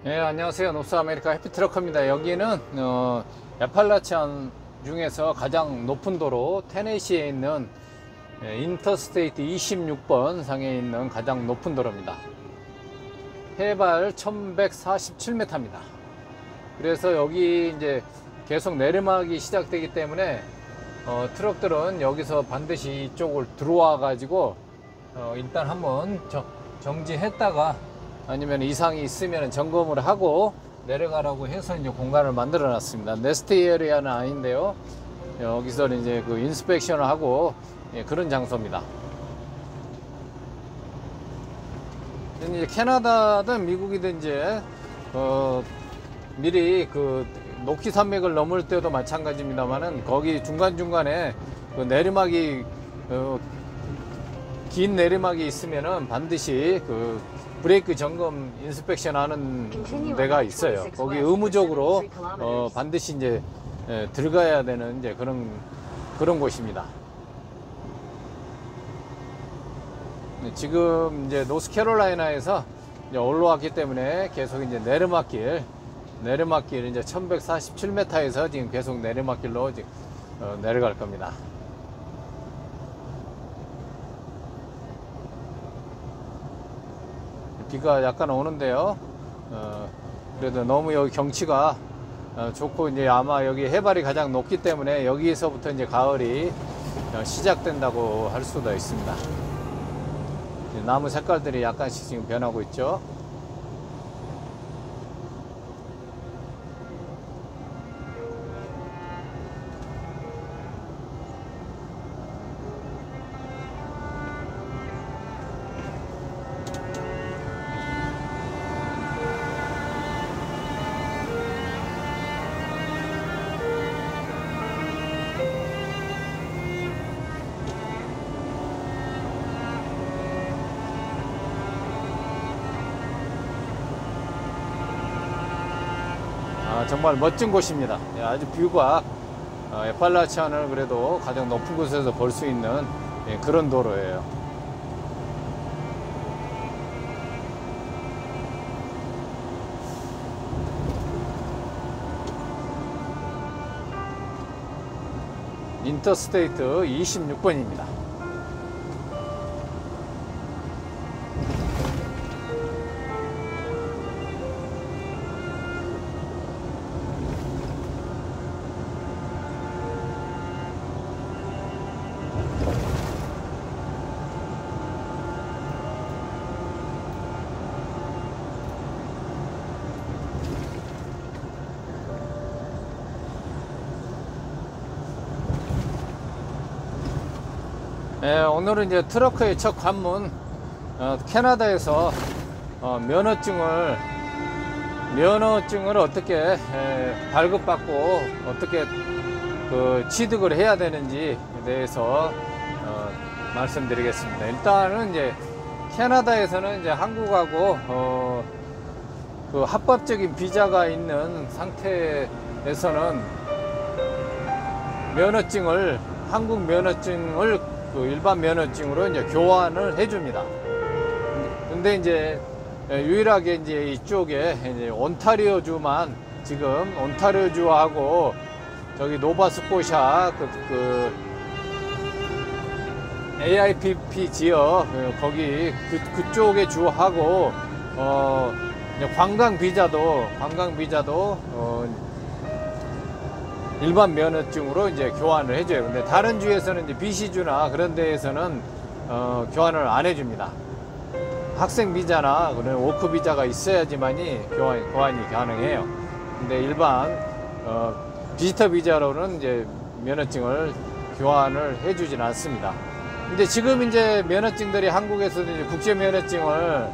네, 안녕하세요. 노스아메리카 해피트럭커입니다. 여기는 애팔라치안 중에서 가장 높은 도로 테네시에 있는 인터스테이트 26번 상에 있는 가장 높은 도로입니다. 해발 1147m입니다. 그래서 여기 이제 계속 내리막이 시작되기 때문에 트럭들은 여기서 반드시 이쪽을 들어와 가지고 일단 한번 정지했다가 아니면 이상이 있으면 점검을 하고 내려가라고 해서 이제 공간을 만들어 놨습니다. 네스트 에리아는 아닌데요. 여기서 이제 그 인스펙션을 하고 그런 장소입니다. 이제 캐나다든 미국이든 이제 미리 그 노키 산맥을 넘을 때도 마찬가지입니다만은 거기 중간중간에 그 내리막이 긴 내리막이 있으면은 반드시 그 브레이크 점검 인스펙션 하는 데가 있어요. 거기 의무적으로 반드시 이제 들어가야 되는 이제 그런 곳입니다. 지금 이제 노스캐롤라이나에서 이제 올라왔기 때문에 계속 이제 내리막길 이제 1147m에서 지금 계속 내리막길로 지금 내려갈 겁니다. 비가 약간 오는데요. 그래도 너무 여기 경치가 좋고 이제 아마 여기 해발이 가장 높기 때문에 여기서부터 이제 가을이 시작된다고 할 수도 있습니다. 나무 색깔들이 약간씩 지금 변하고 있죠. 정말 멋진 곳입니다. 아주 뷰가 애팔라치안을 그래도 가장 높은 곳에서 볼 수 있는 그런 도로예요. 인터스테이트 26번입니다. 오늘은 이제 트럭의 첫 관문 캐나다에서 면허증을 어떻게 발급받고 어떻게 그 취득을 해야 되는지에 대해서 말씀드리겠습니다. 일단은 이제 캐나다에서는 이제 한국하고 그 합법적인 비자가 있는 상태에서는 한국 면허증을 그 일반 면허증으로 이제 교환을 해줍니다. 근데 이제 유일하게 이제 이쪽에 이제 온타리오주만 지금 온타리오주하고 저기 노바스코샤 그 AIPP 지역 거기 그쪽의 주하고 관광 비자도 일반 면허증으로 이제 교환을 해줘요. 근데 다른 주에서는 이제 BC주나 그런 데에서는 교환을 안 해줍니다. 학생 비자나 그런 워크 비자가 있어야지만이 교환이 가능해요. 근데 일반 비지터 비자로는 이제 면허증을 교환을 해주진 않습니다. 근데 지금 이제 면허증들이 한국에서도 이제 국제 면허증을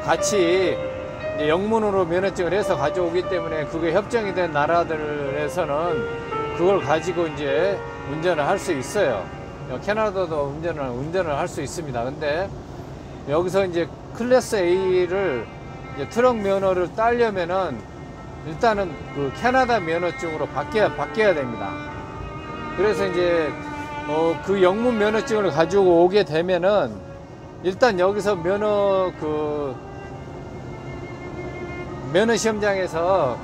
같이 이제 영문으로 면허증을 해서 가져오기 때문에 그게 협정이 된 나라들에서는 그걸 가지고 이제 운전을 할 수 있어요. 캐나다도 운전을 할 수 있습니다. 근데 여기서 이제 클래스 A를 이제 트럭 면허를 따려면은 일단은 그 캐나다 면허증으로 바뀌어야 됩니다. 그래서 이제 그 영문 면허증을 가지고 오게 되면은 일단 여기서 면허 시험장에서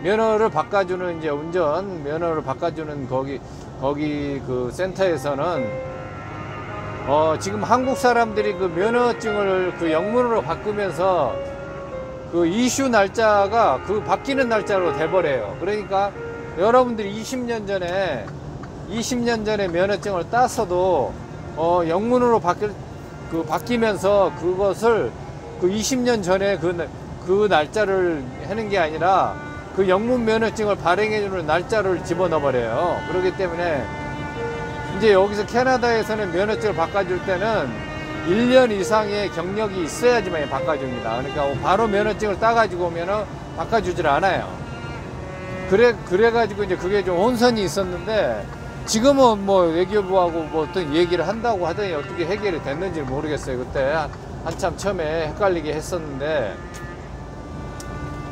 면허를 바꿔주는 이제 운전 면허를 바꿔주는 거기 그 센터에서는 지금 한국 사람들이 그 면허증을 그 영문으로 바꾸면서 그 이슈 날짜가 그 바뀌는 날짜로 돼버려요. 그러니까 여러분들이 20년 전에 면허증을 땄어도 영문으로 바뀌면서 그것을 그 20년 전에 그 날짜를 하는 게 아니라 그 영문 면허증을 발행해주는 날짜를 집어넣어 버려요. 그렇기 때문에 이제 여기서 캐나다에서는 면허증을 바꿔줄 때는 1년 이상의 경력이 있어야지만 바꿔줍니다. 그러니까 바로 면허증을 따가지고 오면은 바꿔주질 않아요. 그래가지고 이제 그게 좀 혼선이 있었는데, 지금은 뭐 외교부하고 뭐 어떤 얘기를 한다고 하더니 어떻게 해결이 됐는지 모르겠어요. 그때 한참 처음에 헷갈리게 했었는데,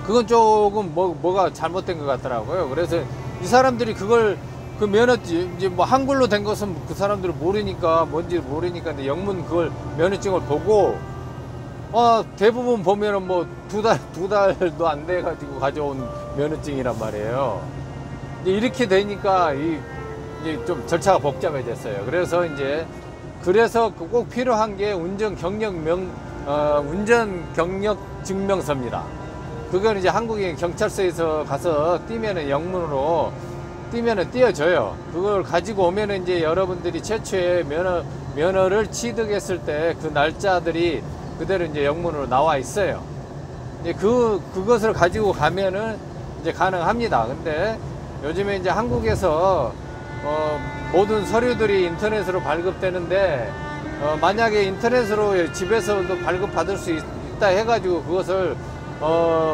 그건 조금 뭐가 잘못된 것 같더라고요. 그래서 이 사람들이 그 면허증, 이제 뭐 한글로 된 것은 그 사람들이 모르니까, 뭔지 모르니까, 근데 영문 그걸 면허증을 보고, 대부분 보면은 뭐 두 달도 안 돼가지고 가져온 면허증이란 말이에요. 이제 이렇게 되니까 이제 좀 절차가 복잡해졌어요. 그래서 꼭 필요한 게 운전 경력 증명서입니다. 그건 이제 한국의 경찰서에서 가서 띄면은 영문으로 띄면은 띄어져요. 그걸 가지고 오면은 이제 여러분들이 최초에 면허를 취득했을 때 그 날짜들이 그대로 이제 영문으로 나와 있어요. 이제 그것을 가지고 가면은 이제 가능합니다. 근데 요즘에 이제 한국에서 모든 서류들이 인터넷으로 발급되는데, 만약에 인터넷으로 집에서도 발급받을 수 있다 해가지고 그것을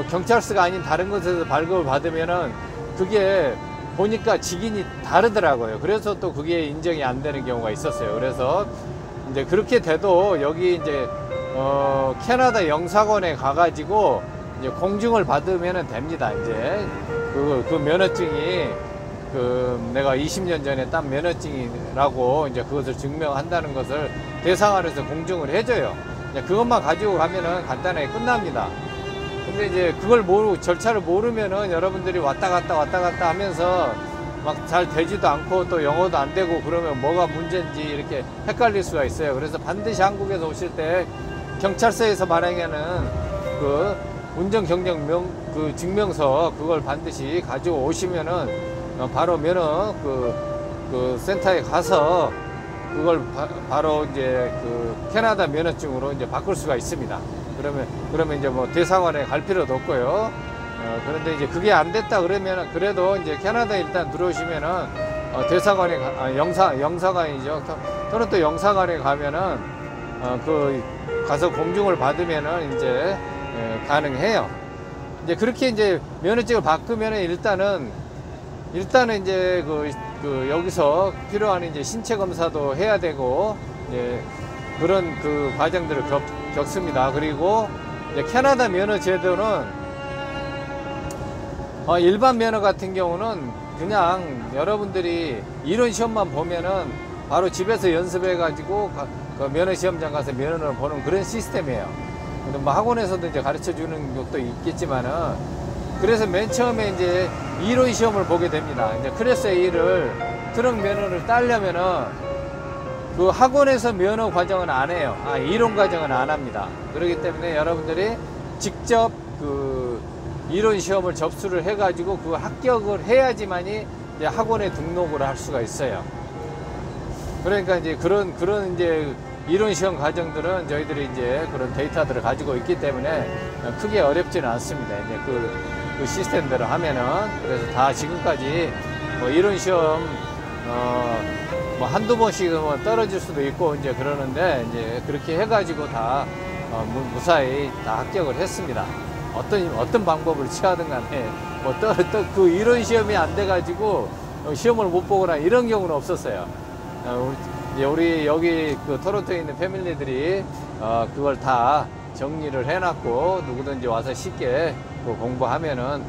경찰서가 아닌 다른 곳에서 발급을 받으면은 그게 보니까 직인이 다르더라고요. 그래서 또 그게 인정이 안 되는 경우가 있었어요. 그래서 이제 그렇게 돼도 여기 이제 캐나다 영사관에 가가지고 이제 공증을 받으면 됩니다. 이제 그 면허증이 내가 20년 전에 딴 면허증이라고 이제 그것을 증명한다는 것을 대사관에서 공증을 해줘요. 그것만 가지고 가면은 간단하게 끝납니다. 근데 이제 그걸 절차를 모르면은 여러분들이 왔다 갔다 하면서 막 잘 되지도 않고 또 영어도 안 되고 그러면 뭐가 문제인지 이렇게 헷갈릴 수가 있어요. 그래서 반드시 한국에서 오실 때 경찰서에서 발행하는 그 운전 경력 증명서 그걸 반드시 가지고 오시면은 바로 면허 그 센터에 가서 그걸 바로 이제 그 캐나다 면허증으로 이제 바꿀 수가 있습니다. 그러면 이제 뭐 대사관에 갈 필요도 없고요. 그런데 이제 그게 안 됐다 그러면 그래도 이제 캐나다에 일단 들어오시면은 대사관에 영사관이죠. 토론토 영사관에 가면은 가서 공증을 받으면은 이제 가능해요. 이제 그렇게 이제 면허증을 바꾸면은 일단은 이제 여기서 필요한 이제 신체 검사도 해야 되고 이제 그런 그 과정들을 겪습니다. 그리고 이제 캐나다 면허 제도는 일반 면허 같은 경우는 그냥 여러분들이 이론 시험만 보면은 바로 집에서 연습해 가지고 그 면허 시험장 가서 면허를 보는 그런 시스템이에요. 근데 뭐 학원에서도 이제 가르쳐 주는 것도 있겠지만은, 그래서 맨 처음에 이제 이론 시험을 보게 됩니다. 이제 클래스 A를 트럭 면허를 따려면은 그 학원에서 면허 과정은 안 해요. 이론 과정은 안 합니다. 그렇기 때문에 여러분들이 직접 그 이론 시험을 접수를 해가지고 그 합격을 해야지만이 이제 학원에 등록을 할 수가 있어요. 그러니까 이제 그런 이제 이론 시험 과정들은 저희들이 이제 그런 데이터들을 가지고 있기 때문에 크게 어렵지는 않습니다. 이제 그 시스템대로 하면은. 그래서 다 지금까지 뭐 이론 시험 뭐 한두 번씩은 떨어질 수도 있고 이제 그러는데, 이제 그렇게 해가지고 다 무사히 다 합격을 했습니다. 어떤 방법을 취하든 간에 뭐 그 이론 시험이 안 돼가지고 시험을 못 보거나 이런 경우는 없었어요. 우리 여기 그 토론토에 있는 패밀리들이 그걸 다 정리를 해놨고, 누구든지 와서 쉽게 공부하면은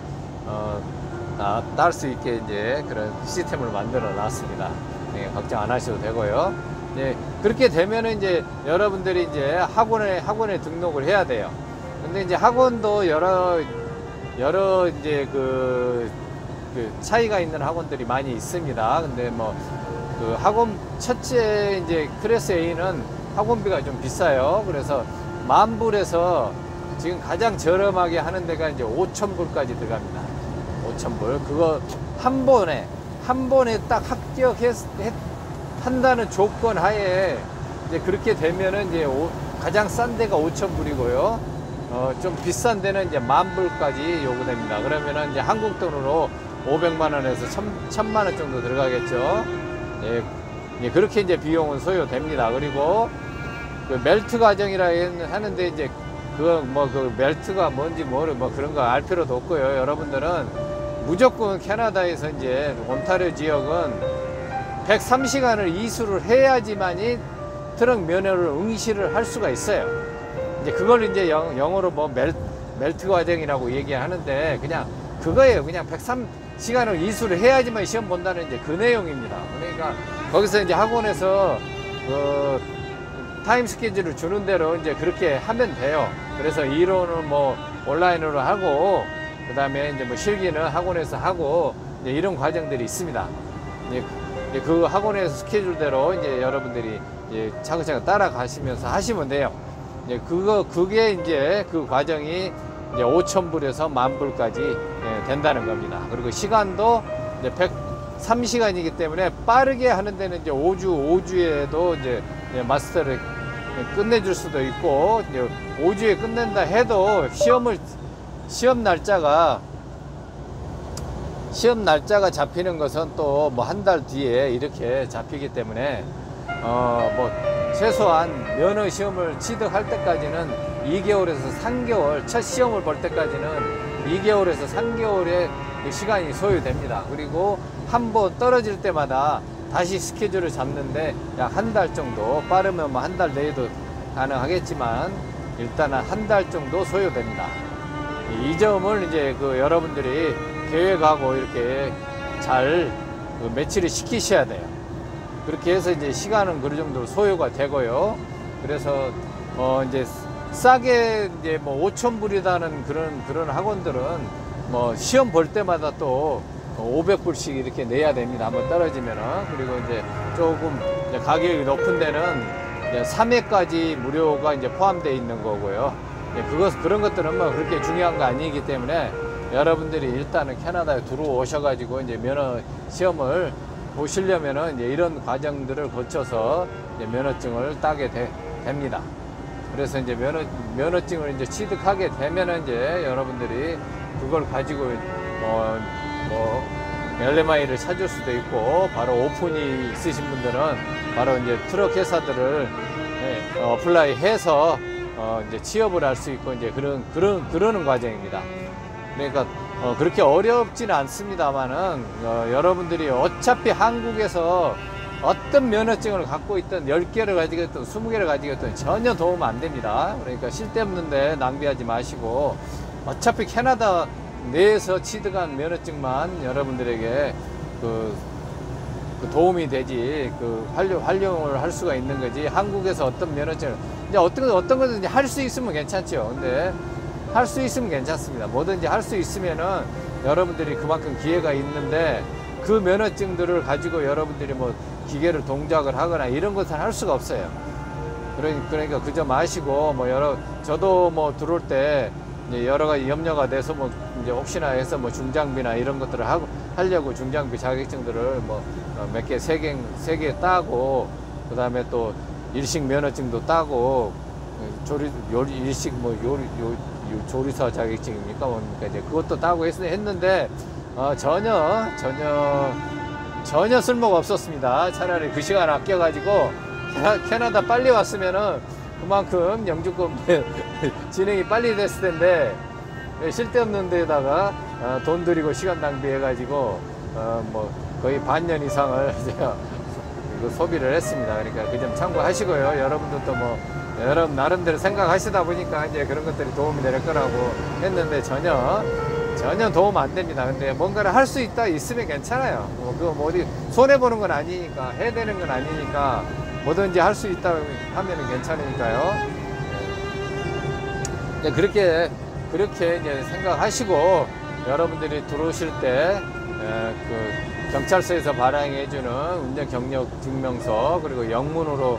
딸 수 있게 이제 그런 시스템을 만들어 놨습니다. 네, 걱정 안 하셔도 되고요. 네, 그렇게 되면은 이제 여러분들이 이제 학원에 등록을 해야 돼요. 근데 이제 학원도 여러 이제 그 차이가 있는 학원들이 많이 있습니다. 근데 뭐 그 학원 첫째 이제 클래스 A는 학원비가 좀 비싸요. 그래서 10,000불에서 지금 가장 저렴하게 하는 데가 이제 5,000불까지 들어갑니다. 5,000불. 그거 한 번에 딱 합격한다는 조건 하에 이제 그렇게 되면은 이제 가장 싼 데가 5,000불이고요. 좀 비싼 데는 이제 10,000불까지 요구됩니다. 그러면은 이제 한국 돈으로 500만 원에서 1,000만 원 정도 들어가겠죠. 예, 그렇게 이제 비용은 소요됩니다. 그리고 그 멜트 과정이라 하는데 이제 그 멜트가 뭔지 뭐 그런 거 알 필요도 없고요. 여러분들은 무조건 캐나다에서 이제 온타리오 지역은 103시간을 이수를 해야지만이 트럭 면허를 응시를 할 수가 있어요. 이제 그걸 이제 영어로 뭐 멜트 과정이라고 얘기하는데 그냥 그거예요. 그냥 103시간을 이수를 해야지만 시험 본다는 이제 그 내용입니다. 그러니까 거기서 이제 학원에서 타임 스케줄을 주는 대로 이제 그렇게 하면 돼요. 그래서 이론은 뭐 온라인으로 하고 그 다음에 이제 뭐 실기는 학원에서 하고 이제 이런 과정들이 있습니다. 이제 그 학원의 스케줄대로 이제 여러분들이 이제 차근차근 따라가시면서 하시면 돼요. 이제 그게 이제 그 과정이 이제 5,000불에서 10,000불까지 된다는 겁니다. 그리고 시간도 이제 103시간이기 때문에 빠르게 하는 데는 이제 5주에도 이제 마스터를 끝내줄 수도 있고, 이제 5주에 끝낸다 해도 시험 날짜가 잡히는 것은 또 뭐 한 달 뒤에 이렇게 잡히기 때문에 뭐 최소한 면허 시험을 취득할 때까지는 2개월에서 3개월, 첫 시험을 볼 때까지는 2개월에서 3개월의 시간이 소요됩니다. 그리고 한 번 떨어질 때마다 다시 스케줄을 잡는데 약 한 달 정도, 빠르면 뭐 한 달 내에도 가능하겠지만 일단은 한 달 정도 소요됩니다. 이 점을 이제 여러분들이 계획하고 이렇게 잘 매치를 시키셔야 돼요. 그렇게 해서 이제 시간은 그 정도로 소요가 되고요. 그래서 이제 싸게 이제 뭐 5,000불이라는 그런 학원들은 뭐 시험 볼 때마다 또 500불씩 이렇게 내야 됩니다. 한번 떨어지면은. 그리고 이제 조금 이제 가격이 높은 데는 이제 3회까지 무료가 이제 포함되어 있는 거고요. 그런 것들은 뭐 그렇게 중요한 거 아니기 때문에 여러분들이 일단은 캐나다에 들어오셔가지고 이제 면허 시험을 보시려면은 이제 이런 과정들을 거쳐서 이제 면허증을 따게 됩니다. 그래서 이제 면허증을 이제 취득하게 되면은 이제 여러분들이 그걸 가지고 LMI를 찾을 수도 있고, 바로 오픈이 있으신 분들은 바로 이제 트럭 회사들을 어플라이 해서 이제 취업을 할 수 있고, 이제 그러는 과정입니다. 그러니까 그렇게 어렵지는 않습니다만은 여러분들이 어차피 한국에서 어떤 면허증을 갖고 있든 10개를 가지고 있든 20개를 가지고 있든 전혀 도움 안 됩니다. 그러니까 쓸데없는데 낭비하지 마시고, 어차피 캐나다 내에서 취득한 면허증만 여러분들에게 그 도움이 되지, 활용을 할 수가 있는 거지, 한국에서 어떤 면허증을 이제 어떤 거든지 할 수 있으면 괜찮죠. 근데 할 수 있으면 괜찮습니다. 뭐든지 할 수 있으면은 여러분들이 그만큼 기회가 있는데, 그 면허증들을 가지고 여러분들이 뭐 기계를 동작을 하거나 이런 것은 할 수가 없어요. 그러니까 그저 마시고, 저도 뭐 들어올 때 이제 여러 가지 염려가 돼서 뭐 이제 혹시나 해서 뭐 중장비나 이런 것들을 하려고 중장비 자격증들을 뭐 몇 개, 세 개 따고, 그 다음에 또 일식 면허증도 따고, 일식 조리사 자격증입니까? 뭡니까? 이제 그것도 따고 했는데, 전혀 쓸모가 없었습니다. 차라리 그 시간 아껴가지고 캐나다 빨리 왔으면은 그만큼 영주권 진행이 빨리 됐을 텐데, 쓸데없는 데다가 돈 들이고 시간 낭비해가지고 뭐 거의 반년 이상을 제가 이거 소비를 했습니다. 그러니까 그 점 참고하시고요. 여러분들도 뭐 여러분 나름대로 생각하시다 보니까 이제 그런 것들이 도움이 될 거라고 했는데 전혀 도움 안 됩니다. 근데 뭔가를 할 수 있으면 괜찮아요. 그거 뭐 어디 손해보는 건 아니니까, 해야 되는 건 아니니까, 뭐든지 할 수 있다 하면 괜찮으니까요. 그렇게 이제 생각하시고 여러분들이 들어오실 때 그 경찰서에서 발행해주는 운전 경력 증명서 그리고 영문으로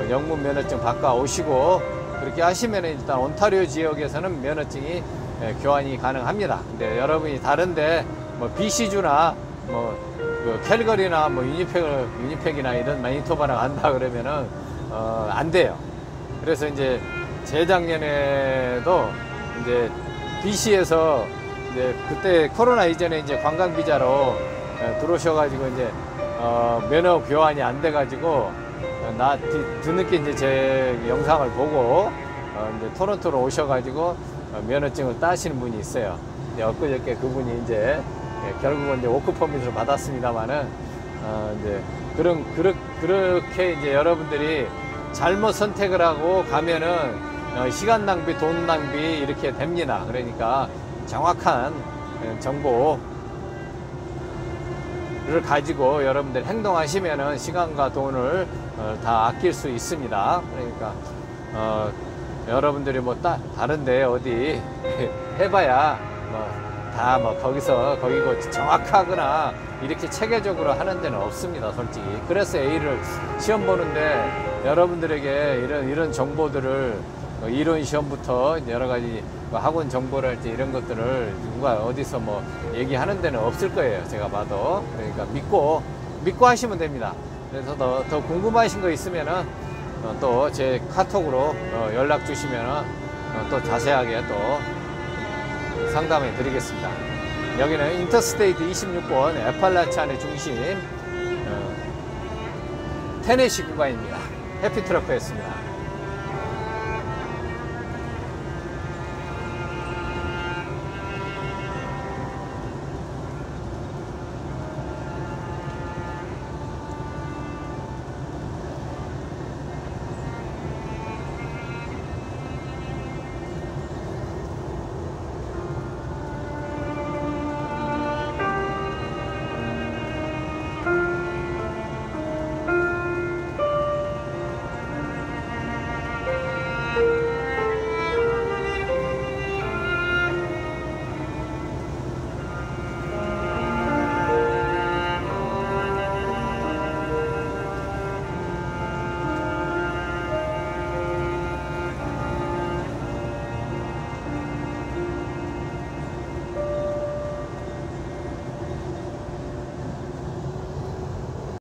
영문 면허증 바꿔 오시고 그렇게 하시면 일단 온타리오 지역에서는 면허증이 교환이 가능합니다. 근데 여러분이 다른데 뭐 BC주나 그 캘거리나 뭐 유니팩이나 이런 마니토바나 간다 그러면은 안 돼요. 그래서 이제 재작년에도 이제 BC에서 이제 그때 코로나 이전에 이제 관광 비자로 들어오셔가지고 이제 면허 교환이 안 돼가지고 뒤늦게 이제 제 영상을 보고 이제 토론토로 오셔가지고 면허증을 따시는 분이 있어요. 엊그저께 그분이 이제 결국은 이제 워크 퍼밋을 받았습니다만은 이제 그렇게 이제 여러분들이 잘못 선택을 하고 가면은 시간 낭비, 돈 낭비 이렇게 됩니다. 그러니까 정확한 정보를 가지고 여러분들 행동하시면은 시간과 돈을 다 아낄 수 있습니다. 그러니까 여러분들이 뭐 다른데 어디 해봐야 다 거기고 정확하거나 이렇게 체계적으로 하는 데는 없습니다, 솔직히. 그래서 A를 시험 보는데 여러분들에게 이런 정보들을 이론 시험부터 여러 가지 학원 정보랄지 이런 것들을 누가 어디서 뭐 얘기하는 데는 없을 거예요, 제가 봐도. 그러니까 믿고 하시면 됩니다. 그래서 더 궁금하신 거 있으면은 또 제 카톡으로 연락 주시면은 또 자세하게 또 상담해 드리겠습니다. 여기는 인터스테이트 26번 애팔라치안의 중심 테네시 구간입니다. 해피트러커였습니다.